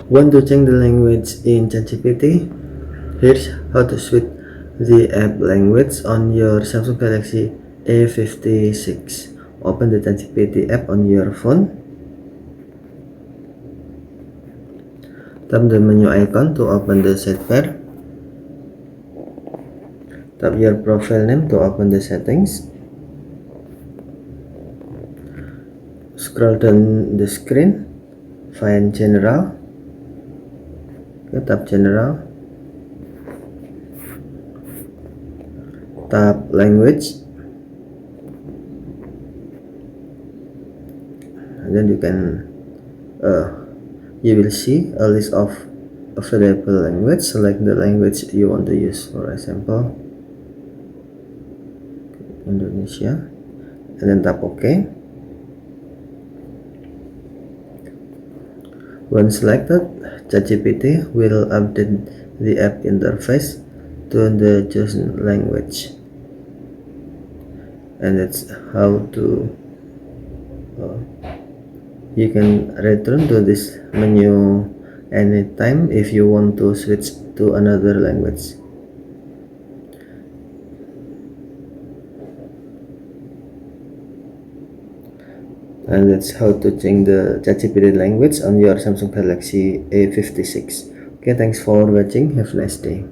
Want to change the language in ChatGPT? Here's how to switch the app language on your Samsung Galaxy A56. Open the ChatGPT app on your phone. Tap the menu icon to open the sidebar. Tap your profile name to open the settings. Scroll down the screen. Find General. Tap General. Tap Language. And then you will see a list of available language. Select the language you want to use. For example, Indonesia, and then tap OK. When selected, ChatGPT will update the app interface to the chosen language, and that's how to you can return to this menu anytime if you want to switch to another language. And that's how to change the ChatGPT language on your Samsung Galaxy A56. Okay, thanks for watching. Have a nice day.